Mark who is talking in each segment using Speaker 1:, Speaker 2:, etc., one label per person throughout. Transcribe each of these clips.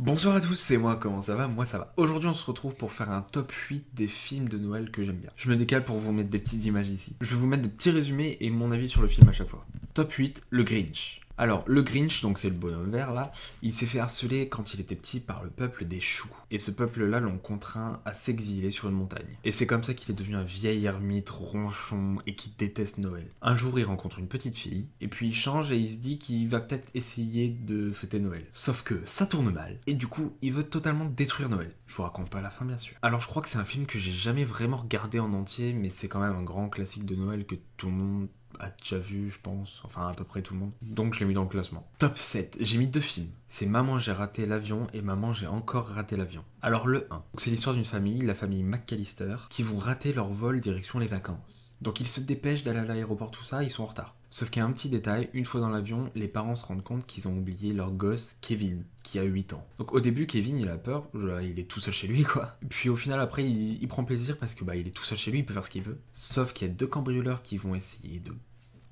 Speaker 1: Bonsoir à tous, c'est moi, comment ça va? Moi ça va. Aujourd'hui on se retrouve pour faire un top 8 des films de Noël que j'aime bien. Je me décale pour vous mettre des petites images ici. Je vais vous mettre des petits résumés et mon avis sur le film à chaque fois. Top 8, le Grinch. Alors, le Grinch, donc c'est le bonhomme vert là, il s'est fait harceler quand il était petit par le peuple des choux. Et ce peuple-là l'ont contraint à s'exiler sur une montagne. Et c'est comme ça qu'il est devenu un vieil ermite ronchon et qui déteste Noël. Un jour, il rencontre une petite fille, et puis il change et il se dit qu'il va peut-être essayer de fêter Noël. Sauf que ça tourne mal, et du coup, il veut totalement détruire Noël. Je vous raconte pas la fin, bien sûr. Alors, je crois que c'est un film que j'ai jamais vraiment regardé en entier, mais c'est quand même un grand classique de Noël que tout le monde a déjà vu, je pense, enfin à peu près tout le monde. Donc je l'ai mis dans le classement. Top 7, j'ai mis deux films. C'est Maman j'ai raté l'avion et Maman j'ai encore raté l'avion. Alors le 1, c'est l'histoire d'une famille, la famille McAllister, qui vont rater leur vol direction les vacances. Donc ils se dépêchent d'aller à l'aéroport, tout ça, ils sont en retard. Sauf qu'il y a un petit détail, une fois dans l'avion, les parents se rendent compte qu'ils ont oublié leur gosse Kevin, qui a 8 ans. Donc au début, Kevin, il a peur, il est tout seul chez lui, quoi. Puis au final, après, il prend plaisir parce que il est tout seul chez lui, il peut faire ce qu'il veut. Sauf qu'il y a deux cambrioleurs qui vont essayer de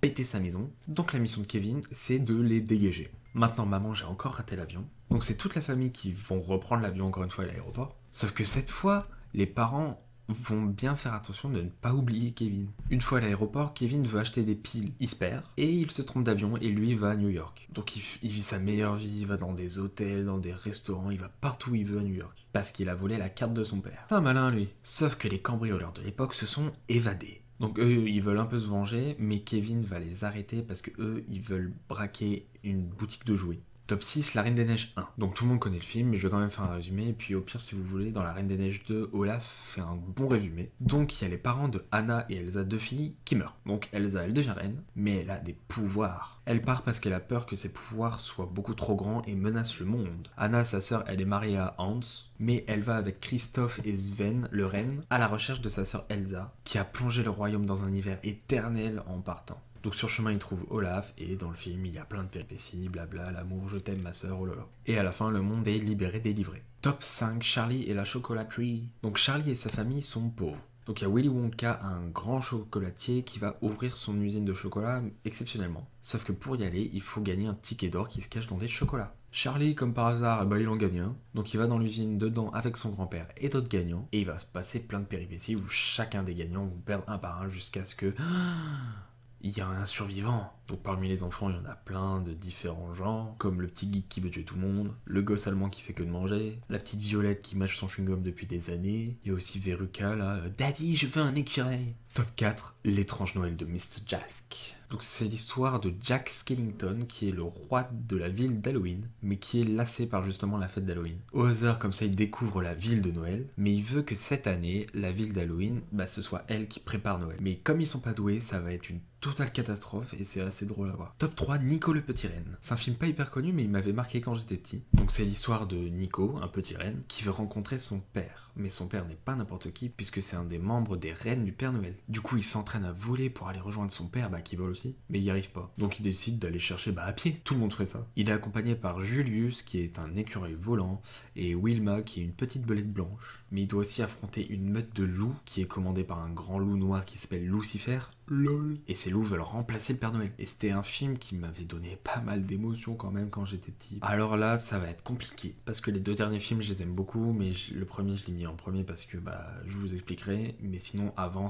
Speaker 1: péter sa maison. Donc la mission de Kevin, c'est de les dégager. Maintenant, Maman, j'ai encore raté l'avion. Donc c'est toute la famille qui vont reprendre l'avion encore une fois à l'aéroport. Sauf que cette fois, les parents vont bien faire attention de ne pas oublier Kevin. Une fois à l'aéroport, Kevin veut acheter des piles, il se perd, et il se trompe d'avion et lui va à New York. Donc il vit sa meilleure vie, il va dans des hôtels, dans des restaurants, il va partout où il veut à New York. Parce qu'il a volé la carte de son père. C'est un malin lui. Sauf que les cambrioleurs de l'époque se sont évadés. Donc eux, ils veulent un peu se venger, mais Kevin va les arrêter parce que eux, ils veulent braquer une boutique de jouets. Top 6, La Reine des Neiges 1. Donc tout le monde connaît le film, mais je vais quand même faire un résumé. Et puis au pire, si vous voulez, dans La Reine des Neiges 2, Olaf fait un bon résumé. Donc il y a les parents de Anna et Elsa, deux filles, qui meurent. Donc Elsa, elle devient reine, mais elle a des pouvoirs. Elle part parce qu'elle a peur que ses pouvoirs soient beaucoup trop grands et menacent le monde. Anna, sa sœur, elle est mariée à Hans, mais elle va avec Christophe et Sven, le renne, à la recherche de sa sœur Elsa, qui a plongé le royaume dans un hiver éternel en partant. Donc sur chemin, il trouve Olaf, et dans le film, il y a plein de péripéties, blabla, l'amour, je t'aime ma sœur, oh là là. Et à la fin, le monde est libéré, délivré. Top 5, Charlie et la chocolaterie. Donc Charlie et sa famille sont pauvres. Donc il y a Willy Wonka, un grand chocolatier qui va ouvrir son usine de chocolat exceptionnellement. Sauf que pour y aller, il faut gagner un ticket d'or qui se cache dans des chocolats. Charlie, comme par hasard, il en gagne un. Donc il va dans l'usine dedans avec son grand-père et d'autres gagnants. Et il va se passer plein de péripéties où chacun des gagnants vont perdre un par un jusqu'à ce que... il y a un survivant. Donc parmi les enfants, il y en a plein de différents genres, comme le petit geek qui veut tuer tout le monde, le gosse allemand qui fait que de manger, la petite Violette qui mâche son chewing-gum depuis des années, il y a aussi Veruca là, Daddy, je veux un écureuil. Top 4, L'étrange Noël de Mr. Jack. Donc c'est l'histoire de Jack Skellington qui est le roi de la ville d'Halloween, mais qui est lassé par justement la fête d'Halloween. Au hasard, comme ça, il découvre la ville de Noël, mais il veut que cette année, la ville d'Halloween, ce soit elle qui prépare Noël. Mais comme ils sont pas doués, ça va être une totale catastrophe et c'est assez drôle à voir. Top 3, Nico le petit renne. C'est un film pas hyper connu mais il m'avait marqué quand j'étais petit. Donc c'est l'histoire de Nico, un petit renne, qui veut rencontrer son père. Mais son père n'est pas n'importe qui puisque c'est un des membres des reines du Père Noël. Du coup il s'entraîne à voler pour aller rejoindre son père qui vole aussi, mais il n'y arrive pas. Donc il décide d'aller chercher à pied. Tout le monde ferait ça. Il est accompagné par Julius qui est un écureuil volant et Wilma qui est une petite belette blanche. Mais il doit aussi affronter une meute de loups qui est commandée par un grand loup noir qui s'appelle Lucifer. LOL. Et ces loups veulent remplacer le Père Noël. Et c'était un film qui m'avait donné pas mal d'émotions quand même quand j'étais petit. Alors là, ça va être compliqué. Parce que les deux derniers films, je les aime beaucoup. Mais le premier, je l'ai mis en premier parce que je vous expliquerai. Mais sinon, avant,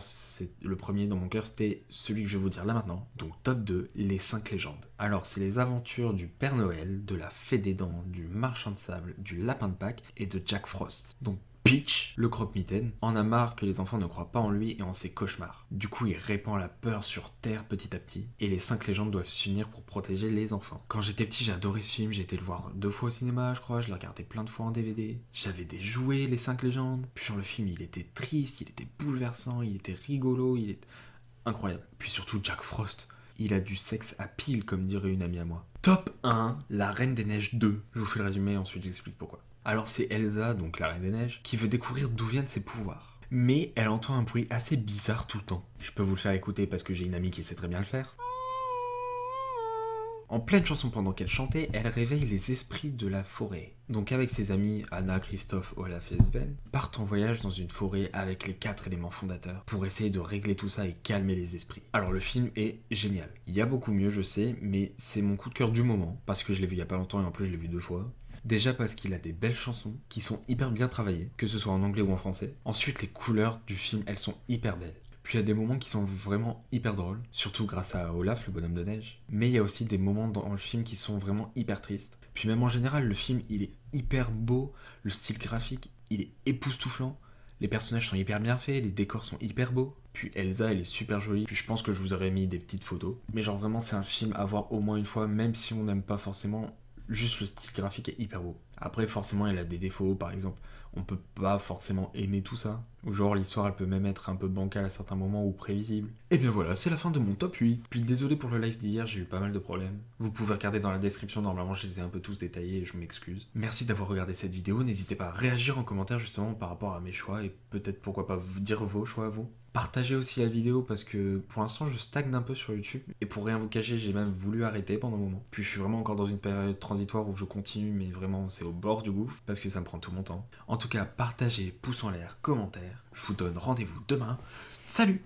Speaker 1: le premier dans mon cœur, c'était celui que je vais vous dire là maintenant. Donc top 2, Les 5 légendes. Alors, c'est les aventures du Père Noël, de la Fée des Dents, du Marchand de Sable, du Lapin de Pâques et de Jack Frost. Donc Peach, le croque-mitaine, en a marre que les enfants ne croient pas en lui et en ses cauchemars. Du coup, il répand la peur sur Terre petit à petit, et les 5 légendes doivent s'unir pour protéger les enfants. Quand j'étais petit, j'ai adoré ce film, j'ai été le voir 2 fois au cinéma, je crois, je l'ai regardé plein de fois en DVD. J'avais des jouets, les 5 légendes. Puis sur le film, il était triste, il était bouleversant, il était rigolo, il était incroyable. Puis surtout, Jack Frost, il a du sexe à pile, comme dirait une amie à moi. Top 1, La Reine des Neiges 2. Je vous fais le résumé et ensuite j'explique pourquoi. Alors c'est Elsa, donc la Reine des Neiges, qui veut découvrir d'où viennent ses pouvoirs. Mais elle entend un bruit assez bizarre tout le temps. Je peux vous le faire écouter parce que j'ai une amie qui sait très bien le faire. En pleine chanson pendant qu'elle chantait, elle réveille les esprits de la forêt. Donc avec ses amis Anna, Christophe, Olaf et Sven, partent en voyage dans une forêt avec les 4 éléments fondateurs pour essayer de régler tout ça et calmer les esprits. Alors le film est génial. Il y a beaucoup mieux, je sais, mais c'est mon coup de cœur du moment parce que je l'ai vu il y a pas longtemps et en plus je l'ai vu 2 fois. Déjà parce qu'il a des belles chansons qui sont hyper bien travaillées, que ce soit en anglais ou en français. Ensuite, les couleurs du film, elles sont hyper belles. Puis il y a des moments qui sont vraiment hyper drôles, surtout grâce à Olaf, le bonhomme de neige. Mais il y a aussi des moments dans le film qui sont vraiment hyper tristes. Puis même en général, le film, il est hyper beau, le style graphique, il est époustouflant. Les personnages sont hyper bien faits, les décors sont hyper beaux. Puis Elsa, elle est super jolie. Puis je pense que je vous aurais mis des petites photos. Mais genre vraiment, c'est un film à voir au moins une fois, même si on n'aime pas forcément. Juste le style graphique est hyper beau. Après, forcément, il a des défauts, par exemple. On peut pas forcément aimer tout ça. Ou genre, l'histoire, elle peut même être un peu bancale à certains moments ou prévisible. Et bien voilà, c'est la fin de mon top 8. Puis désolé pour le live d'hier, j'ai eu pas mal de problèmes. Vous pouvez regarder dans la description, normalement, je les ai un peu tous détaillés et je m'excuse. Merci d'avoir regardé cette vidéo. N'hésitez pas à réagir en commentaire justement par rapport à mes choix et peut-être pourquoi pas vous dire vos choix à vous. Partagez aussi la vidéo parce que pour l'instant je stagne un peu sur YouTube et pour rien vous cacher j'ai même voulu arrêter pendant un moment. Puis je suis vraiment encore dans une période transitoire où je continue mais vraiment c'est au bord du gouffre parce que ça me prend tout mon temps. En tout cas partagez, pouce en l'air, commentaire. Je vous donne rendez-vous demain. Salut!